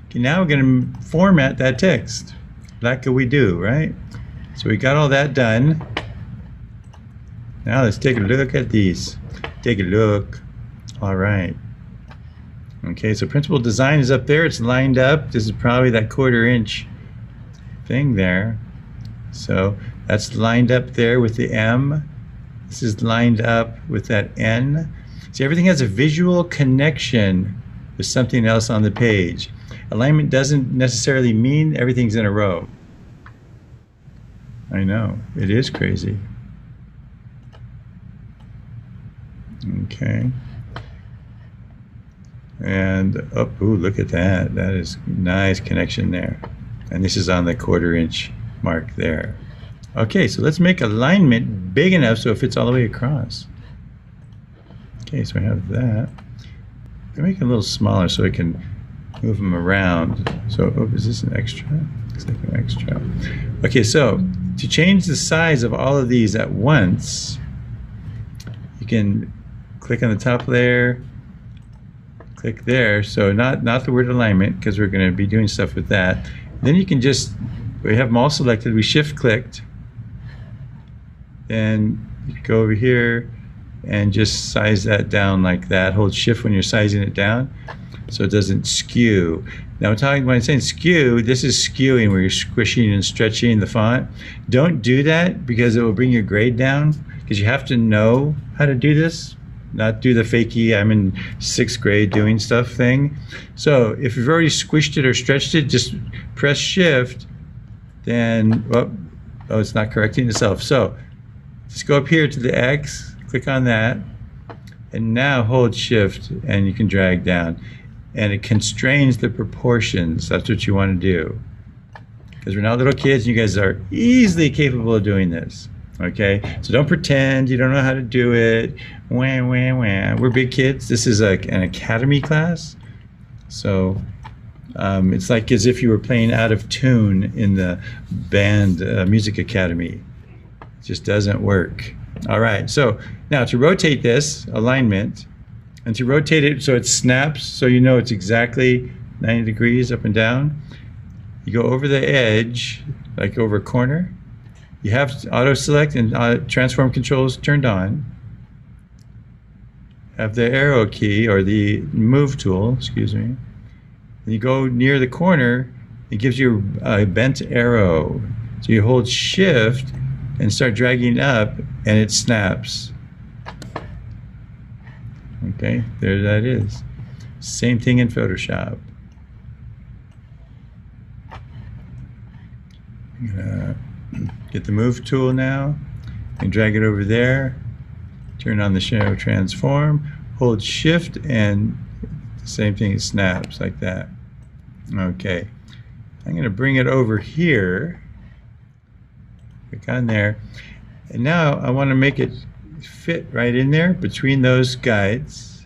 Okay, now we're going to format that text. Like we do, right? So we got all that done. Now let's take a look at these. Take a look. All right. Okay, so principal design is up there. It's lined up. This is probably that 1/4 inch thing there. So that's lined up there with the M. This is lined up with that N. See, everything has a visual connection with something else on the page. Alignment doesn't necessarily mean everything's in a row. I know, it is crazy. Okay. And, oh, ooh, look at that. That is nice connection there. And this is on the 1/4 inch mark there. Okay, so let's make alignment big enough so it fits all the way across. Okay, so I have that. I make it a little smaller so I can move them around. So, oh, is this an extra? Looks like an extra. Okay, so to change the size of all of these at once, you can click on the top layer, click there. So not the word alignment, because we're going to be doing stuff with that. Then you can just, we have them all selected, we shift clicked, and you go over here and just size that down like that. Hold shift when you're sizing it down so it doesn't skew. Now when I'm saying skew, this is skewing where you're squishing and stretching the font. Don't do that because it will bring your grade down, because you have to know how to do this, not do the fakey I'm in 6th grade doing stuff thing. So if you've already squished it or stretched it, just press shift, then, oh, it's not correcting itself. So just go up here to the X, click on that, and now hold shift and you can drag down. And it constrains the proportions. That's what you want to do. Because we're not little kids, and you guys are easily capable of doing this. Okay? So don't pretend you don't know how to do it. Wah, wah, wah. We're big kids. This is an academy class. So it's like as if you were playing out of tune in the band music academy. It just doesn't work. All right, so now to rotate this alignment, and to rotate it so it snaps, so you know it's exactly 90 degrees up and down, you go over the edge, like over a corner. You have auto select and transform controls turned on. Have the arrow key, or the move tool, excuse me. And you go near the corner, it gives you a bent arrow. So you hold shift and start dragging up, and it snaps. Okay, there that is. Same thing in Photoshop. I'm gonna get the move tool now and drag it over there. Turn on the shadow transform, hold shift, and the same thing, it snaps like that. Okay, I'm gonna bring it over here. Click on there, and now I want to make it fit right in there between those guides.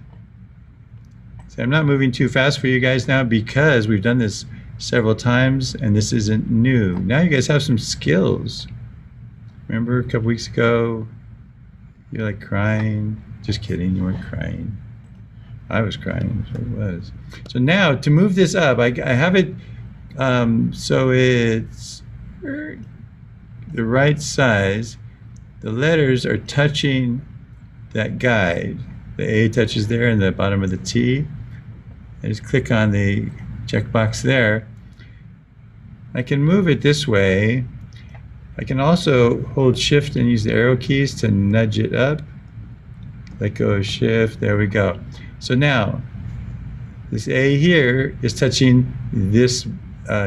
So I'm not moving too fast for you guys now because we've done this several times and this isn't new. Now you guys have some skills. Remember a couple weeks ago you're like crying? Just kidding, you weren't crying. I was crying, so it was. So now to move this up, I have it so it's the right size. The letters are touching that guide. The A touches there and the bottom of the T. I just click on the checkbox there. I can move it this way. I can also hold shift and use the arrow keys to nudge it up. Let go of shift, there we go. So now, this A here is touching this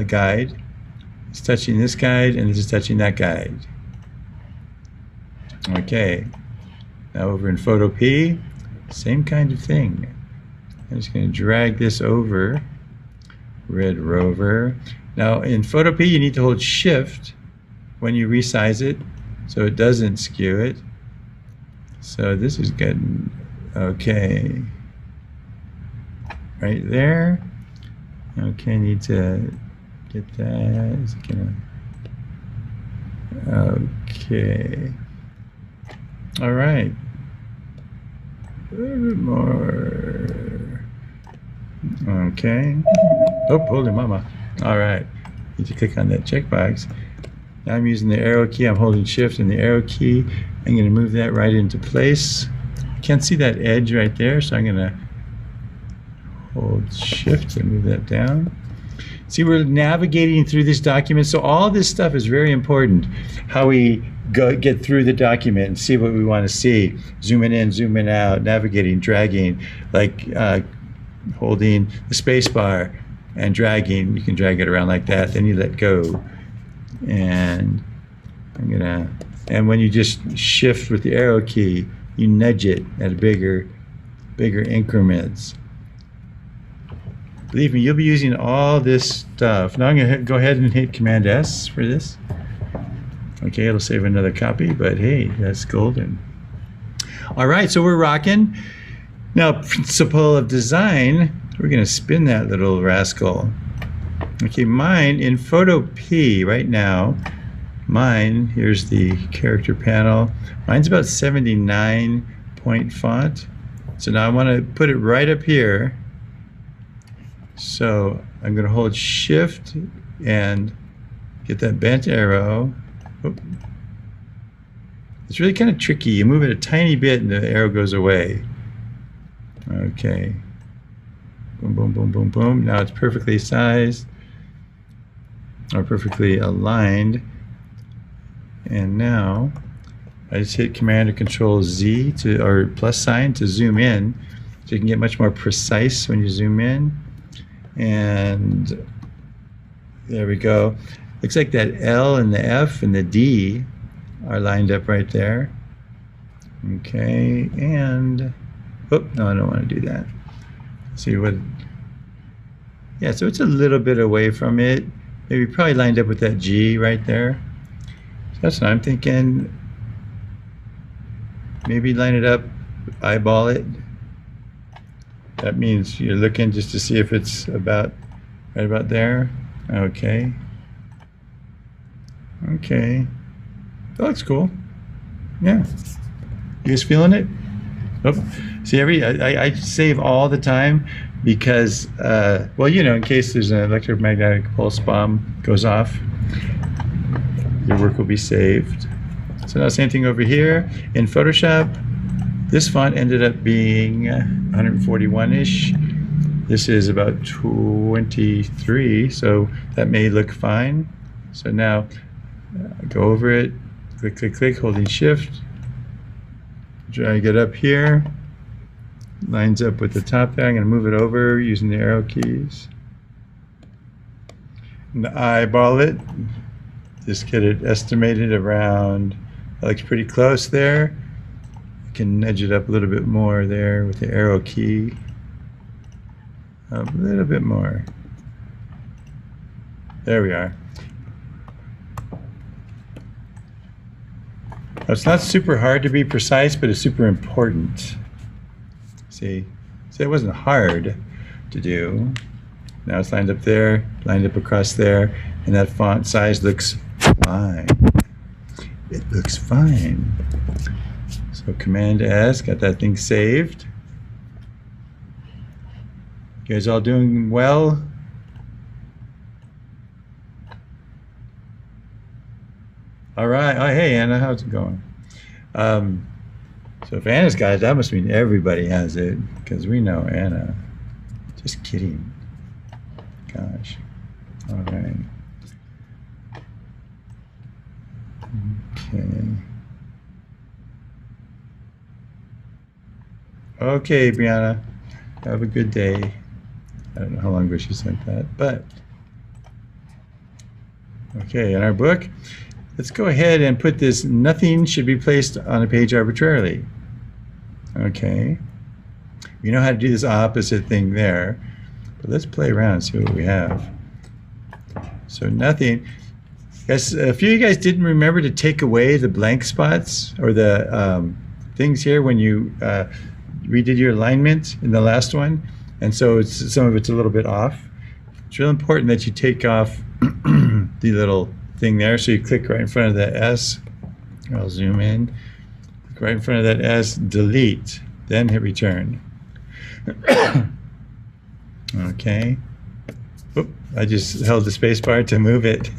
guide. It's touching this guide, and this is touching that guide. Okay, now over in Photopea, same kind of thing. I'm just going to drag this over, Red Rover. Now in Photopea, you need to hold shift when you resize it so it doesn't skew it. So this is good. Okay, right there. Okay, need to get that. Is it gonna? Okay. All right. A little bit more. Okay. Oh, holy mama. All right. Need to click on that checkbox. Now I'm using the arrow key. I'm holding shift and the arrow key. I'm going to move that right into place. Can't see that edge right there, so I'm going to hold shift and move that down. See, we're navigating through this document, so all this stuff is very important. How we get through the document and see what we want to see. Zooming in, zooming out, navigating, dragging, like holding the space bar and dragging. You can drag it around like that, then you let go. And and when you just shift with the arrow key, you nudge it at bigger increments. Believe me, you'll be using all this stuff. Now I'm going to go ahead and hit Command S for this. Okay, it'll save another copy, but hey, that's golden. All right, so we're rocking. Now, principle of design, we're going to spin that little rascal. Okay, mine in Photopea right now, here's the character panel. Mine's about 79 point font. So now I want to put it right up here. So I'm going to hold shift and get that bent arrow. Oop. It's really kind of tricky. You move it a tiny bit and the arrow goes away. Okay. Boom, boom, boom, boom, boom. Now it's perfectly sized or perfectly aligned. And now I just hit Command or Control Z or plus sign to zoom in, so you can get much more precise when you zoom in. And there we go. Looks like that L and the F and the D are lined up right there. Okay, and oh no, I don't want to do that. See what? Yeah, so it's a little bit away from it. Maybe probably lined up with that G right there. So that's what I'm thinking. Maybe line it up, eyeball it. That means you're looking just to see if it's right about there. Okay. Okay. That looks cool. Yeah. You guys feeling it? Oh. See, I save all the time because, well, you know, in case there's an electromagnetic pulse bomb goes off, your work will be saved. So now same thing over here in Photoshop. This font ended up being 141-ish. This is about 23, so that may look fine. So now go over it, click, click, click, holding shift. Drag it up here. Lines up with the top there. I'm going to move it over using the arrow keys. And eyeball it. Just get it estimated around, that looks pretty close there. You can nudge it up a little bit more there with the arrow key. A little bit more. There we are. Now, it's not super hard to be precise, but it's super important. See, it wasn't hard to do. Now it's lined up there, lined up across there, and that font size looks fine. It looks fine. So Command S, got that thing saved. You guys all doing well? All right. Oh, hey, Anna, how's it going? So if Anna's got it, that must mean everybody has it, because we know Anna. Just kidding. Gosh. All right. Okay. Okay, Brianna. Have a good day. I don't know how long ago she sent that, but okay, in our book, let's go ahead and put this nothing should be placed on a page arbitrarily. Okay. We know how to do this opposite thing there, but let's play around and see what we have. So nothing. Yes, a few of you guys didn't remember to take away the blank spots or the things here when you redid your alignment in the last one, and so some of it's a little bit off. It's real important that you take off the little thing there. So you click right in front of that S. I'll zoom in. Click right in front of that S, delete, then hit return. Okay. Oop, I just held the space bar to move it.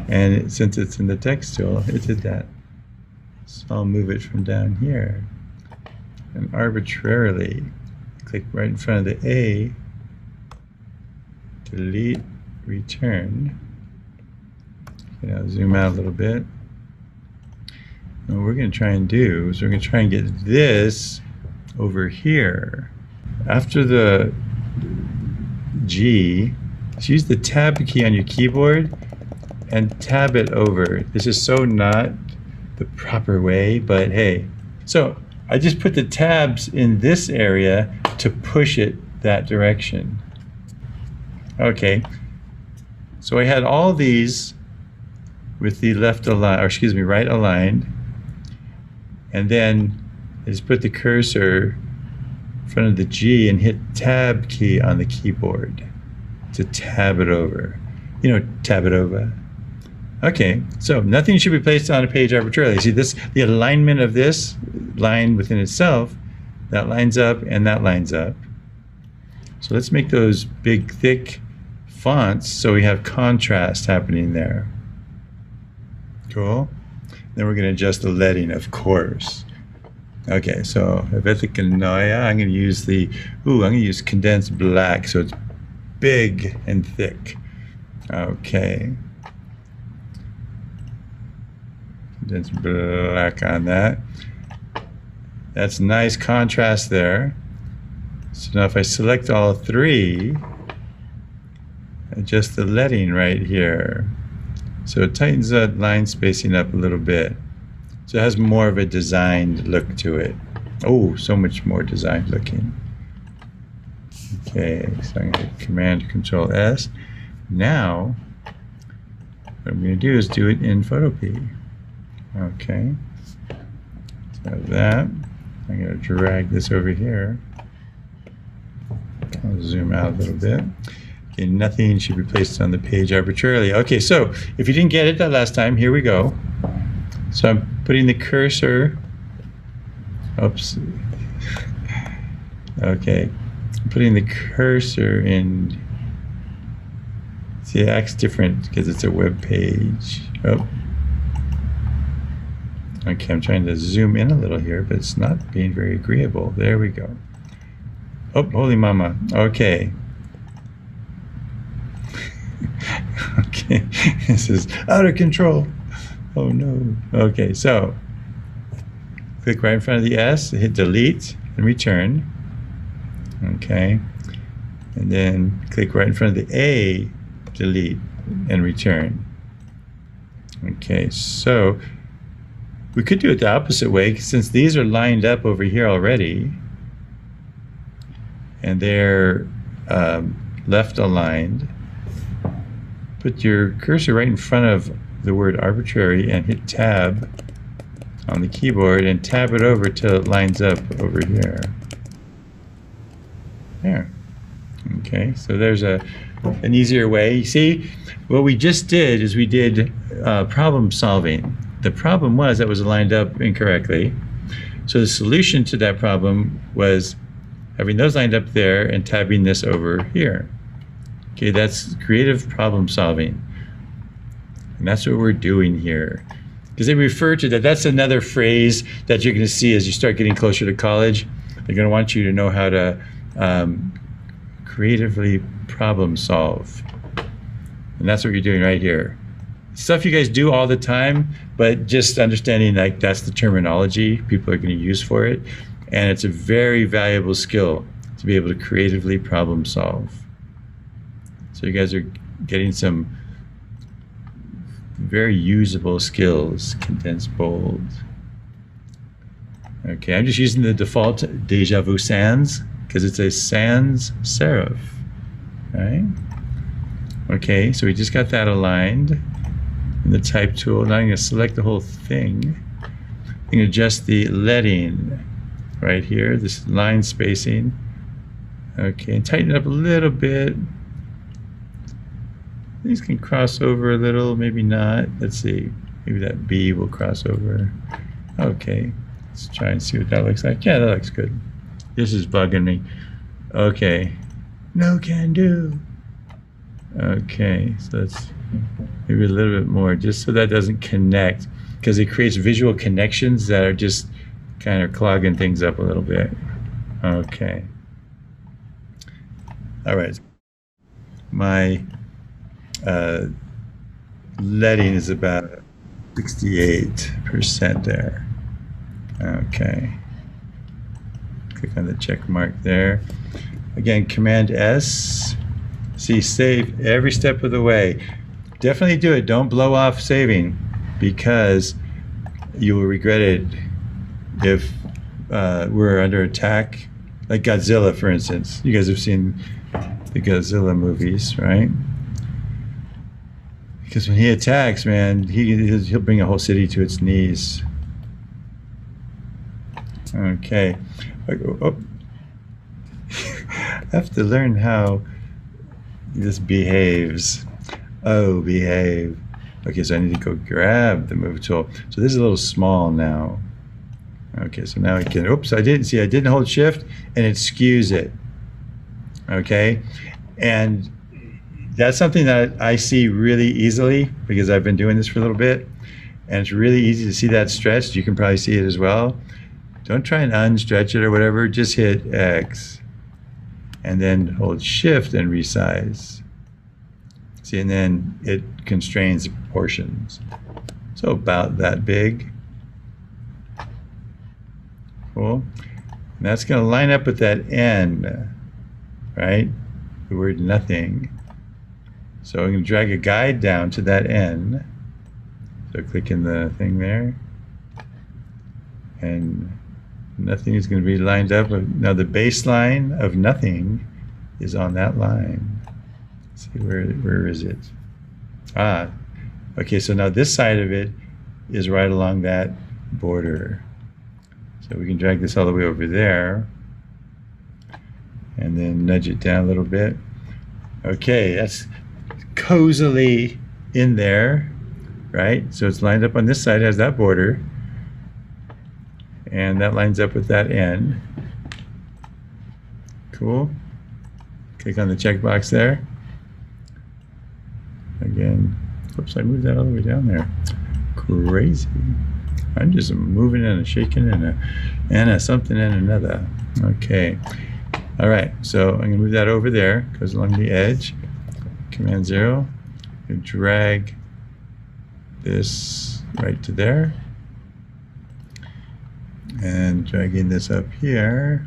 And since it's in the text tool, it did that. So I'll move it from down here. And arbitrarily click right in front of the A, delete, return. Okay, I'll zoom out a little bit. And what we're going to try and do is we're going to try and get this over here. After the G, just use the tab key on your keyboard and tab it over. This is so not the proper way, but hey. So I just put the tabs in this area to push it that direction. Okay, so I had all these with the left aligned, or excuse me, right aligned, and then I just put the cursor in front of the G and hit tab key on the keyboard to tab it over. You know, tab it over. Okay, so nothing should be placed on a page arbitrarily. See this, the alignment of this line within itself, that lines up and that lines up. So let's make those big, thick fonts so we have contrast happening there. Cool. Then we're going to adjust the leading, of course. Okay, so I'm going to use I'm going to use condensed black so it's big and thick. Okay. Condensed black on that. That's nice contrast there. So now if I select all three, adjust the leading right here. So it tightens that line spacing up a little bit. So it has more of a designed look to it. Oh, so much more designed looking. Okay, so I'm going to hit Command Control S. Now, what I'm going to do is do it in Photopea. Okay, so that, I'm going to drag this over here. I'll zoom out a little bit. Okay, nothing should be placed on the page arbitrarily. Okay, so if you didn't get it that last time, here we go. So I'm putting the cursor, oops. Okay, I'm putting the cursor in, see it acts different because it's a web page. Oh. Okay, I'm trying to zoom in a little here, but it's not being very agreeable. There we go. Oh, holy mama. Okay. Okay, this is out of control. Oh no. Okay, so click right in front of the S, hit delete and return. Okay, and then click right in front of the A, delete and return. Okay, so we could do it the opposite way since these are lined up over here already and they're left aligned. Put your cursor right in front of the word arbitrary and hit tab on the keyboard and tab it over till it lines up over here. There. Okay, so there's an easier way. You see, what we just did is we did problem solving. The problem was that was lined up incorrectly. So the solution to that problem was having those lined up there and tabbing this over here. Okay, that's creative problem solving. And that's what we're doing here. Because they refer to that, that's another phrase that you're going to see as you start getting closer to college. They're going to want you to know how to creatively problem solve. And that's what you're doing right here. Stuff you guys do all the time, but just understanding like that's the terminology people are going to use for it. And it's a very valuable skill to be able to creatively problem solve. So you guys are getting some very usable skills. Condensed bold. Okay, I'm just using the default Deja Vu Sans because it's a sans serif. Right? Okay, so we just got that aligned in the type tool. Now I'm going to select the whole thing. I'm going to adjust the leading right here, this line spacing. Okay, and tighten it up a little bit. These can cross over a little, maybe not. Let's see, maybe that B will cross over. Okay, let's try and see what that looks like. Yeah, that looks good. This is bugging me. Okay, no can do. Okay, so let's maybe a little bit more, just so that doesn't connect, because it creates visual connections that are just kind of clogging things up a little bit. Okay. All right. My leading is about 68% there. Okay. Click on the check mark there. Again, Command S. See, save every step of the way. Definitely do it. Don't blow off saving, because you will regret it if we're under attack. Like Godzilla, for instance. You guys have seen the Godzilla movies, right? Because when he attacks, man, he'll bring a whole city to its knees. Okay. Oh. I have to learn how this behaves. Oh, behave. Okay, so I need to go grab the move tool. So this is a little small now. Okay, so now I can, oops, I didn't hold shift, and it skews it. Okay, and that's something that I see really easily, because I've been doing this for a little bit, and it's really easy to see that stretched. You can probably see it as well. Don't try and unstretch it or whatever, just hit X, and then hold shift and resize. See, and then it constrains the proportions. So about that big. Cool. And that's going to line up with that N, right? The word nothing. So I'm going to drag a guide down to that N. So click in the thing there. And nothing is going to be lined up. Now the baseline of nothing is on that line. Let's see, where is it? Ah, okay, so now this side of it is right along that border. So we can drag this all the way over there and then nudge it down a little bit. Okay, that's cozily in there, right? So it's lined up on this side, has that border, and that lines up with that end. Cool. Click on the checkbox there. Again, oops, I moved that all the way down there. Crazy. I'm just moving and a shaking and a something and another. Okay. All right. So I'm going to move that over there. Goes along the edge. Command 0. And drag this right to there. And dragging this up here.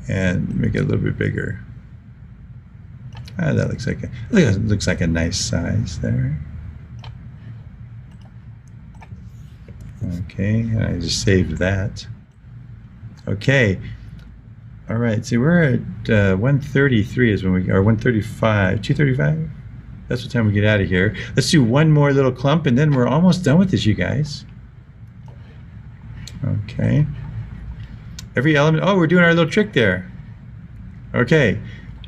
And make it a little bit bigger. Ah, that looks like a nice size there. Okay, and I just saved that. Okay, all right. See, we're at 1:33 is when we, or 1:35, 2:35. That's what time we get out of here. Let's do one more little clump, and then we're almost done with this, you guys. Okay. Every element. Oh, we're doing our little trick there. Okay.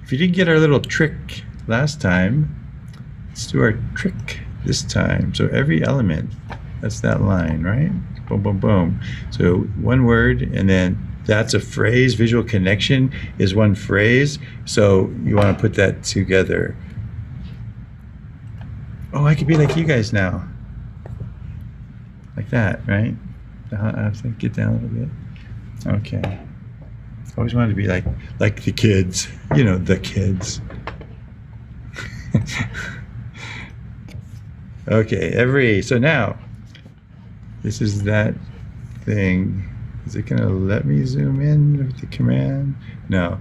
If you didn't get our little trick last time, let's do our trick this time. So every element. That's that line, right? Boom, boom, boom. So one word, and then that's a phrase. Visual connection is one phrase. So you want to put that together. Oh, I could be like you guys now. Like that, right? I have to get down a little bit. Okay. Always wanted to be like the kids. You know, the kids. Okay, so now, this is that thing. Is it going to let me zoom in with the command? No.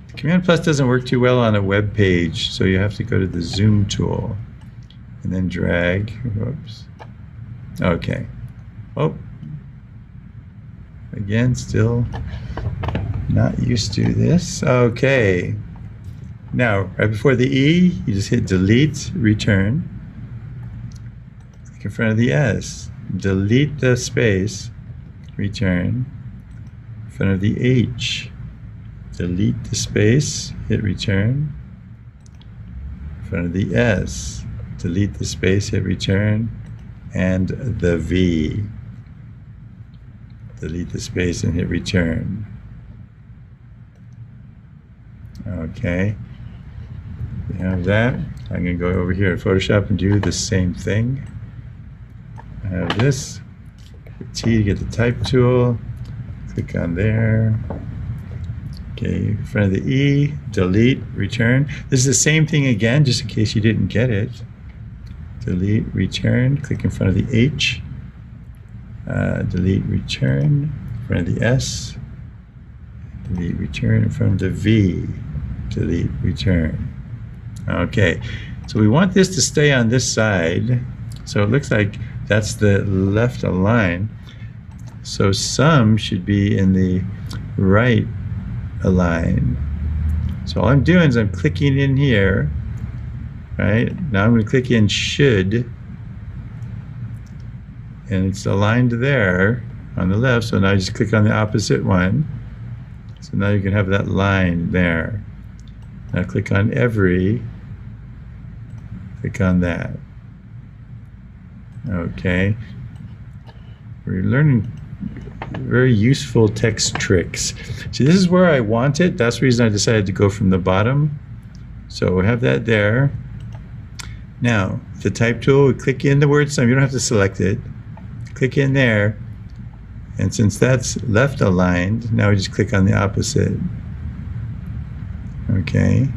The Command plus doesn't work too well on a web page, so you have to go to the zoom tool and then drag. Whoops. Okay. Oh. Again, still not used to this. Okay. Now, right before the E, you just hit delete, return. Click in front of the S. Delete the space, return. In front of the H. Delete the space, hit return. In front of the S. Delete the space, hit return. And the V. Delete the space and hit return. Okay. We have that. I'm going to go over here in Photoshop and do the same thing. I have this. T to get the type tool. Click on there. Okay, in front of the E, delete, return. This is the same thing again, just in case you didn't get it. Delete, return. Click in front of the H. Delete, return. In front of the S. Delete, return. In front of the V. Delete, return. Okay, so we want this to stay on this side. So it looks like that's the left align. So some should be in the right align. So all I'm doing is I'm clicking in here, right? Now I'm going to click in should, and it's aligned there on the left. So now I just click on the opposite one. So now you can have that line there. Now click on every, click on that. Okay. We're learning very useful text tricks. See, this is where I want it. That's the reason I decided to go from the bottom. So we have that there. Now, the type tool, we click in the word sum. You don't have to select it. Click in there. And since that's left aligned, now we just click on the opposite. Okay.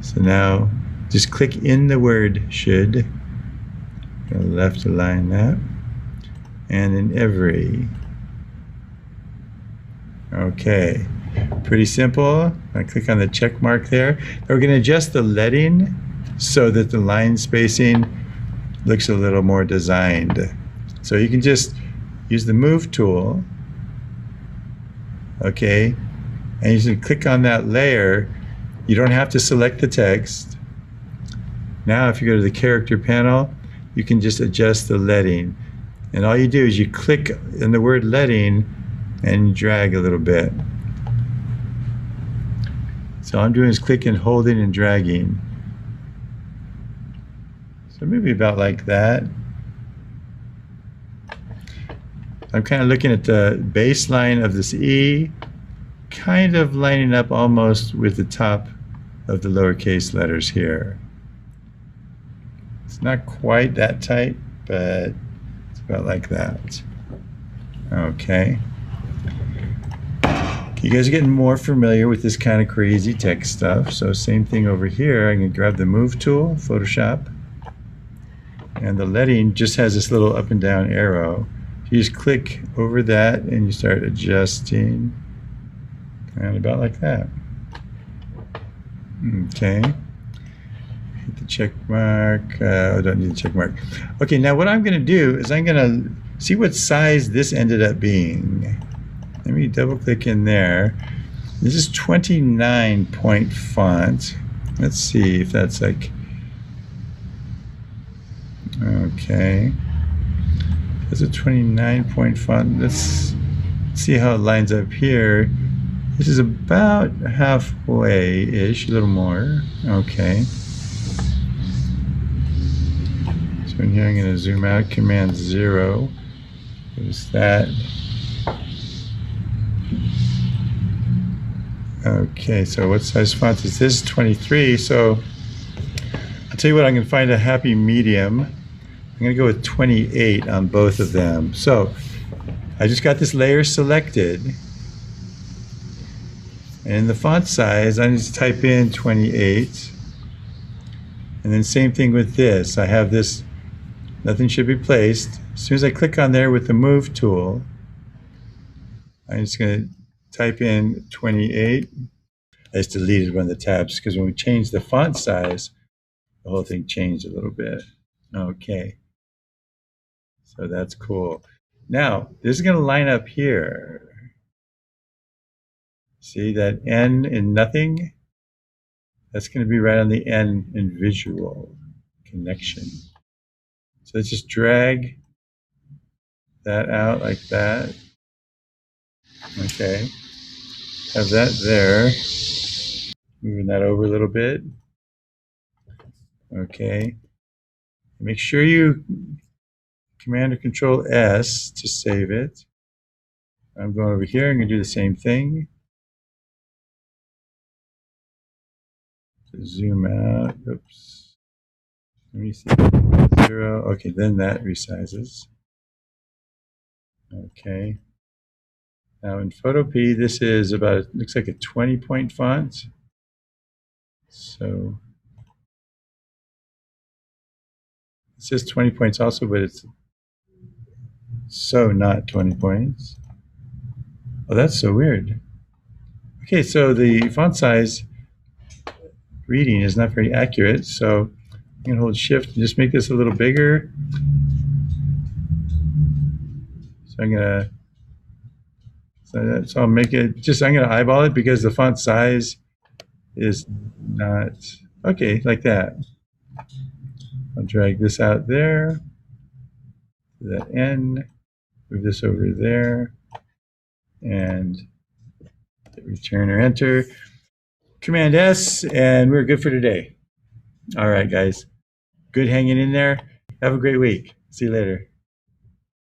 So now just click in the word should. Left align that. And in every. Okay. Pretty simple. I click on the check mark there. Now we're going to adjust the leading so that the line spacing looks a little more designed. So you can just use the move tool. Okay. And you can click on that layer. You don't have to select the text. Now if you go to the character panel, you can just adjust the leading. And all you do is you click in the word leading and drag a little bit. So all I'm doing is clicking, holding, and dragging. So maybe about like that. I'm kind of looking at the baseline of this E, kind of lining up almost with the top of the lowercase letters here. It's not quite that tight, but it's about like that. Okay. You guys are getting more familiar with this kind of crazy text stuff. So same thing over here. I can grab the move tool, Photoshop, and the leading just has this little up and down arrow. You just click over that and you start adjusting, and about like that. Okay. Hit the check mark. I don't need the check mark. Okay, now what I'm going to do is I'm going to see what size this ended up being. Let me double click in there. This is 29 point font. Let's see if that's like, okay. That's a 29 point font. Let's see how it lines up here. This is about halfway-ish, a little more. Okay. So in here I'm going to zoom out, Command 0. There's that. Okay, so what size font is this? 23. So I'll tell you what, I'm going to find a happy medium. I'm going to go with 28 on both of them. So I just got this layer selected. And in the font size, I just type in 28. And then same thing with this. I have this, nothing should be placed. As soon as I click on there with the move tool, I'm just going to type in 28. I just deleted one of the tabs because when we changed the font size, the whole thing changed a little bit. Okay. So that's cool. Now, this is going to line up here. See that N in nothing? That's going to be right on the N in visual connection. So let's just drag that out like that. Okay. Have that there. Moving that over a little bit. Okay. Make sure you Command or Control S to save it. I'm going over here. I'm going to do the same thing. zoom out. Oops. Let me see. 0. Okay, then that resizes. Okay. Now in Photopea, this is about, looks like a 20-point font. So it says 20 points also, but it's so not 20 points. Oh, that's so weird. Okay, so the font size reading is not very accurate. So I'm going to hold Shift and just make this a little bigger. So I'm going to, so I'll make it, just I'm going to eyeball it because the font size is not, okay, like that. I'll drag this out there, to that N, move this over there, and hit Return or Enter. Command S, and we're good for today. All right, guys. Good hanging in there. Have a great week. See you later.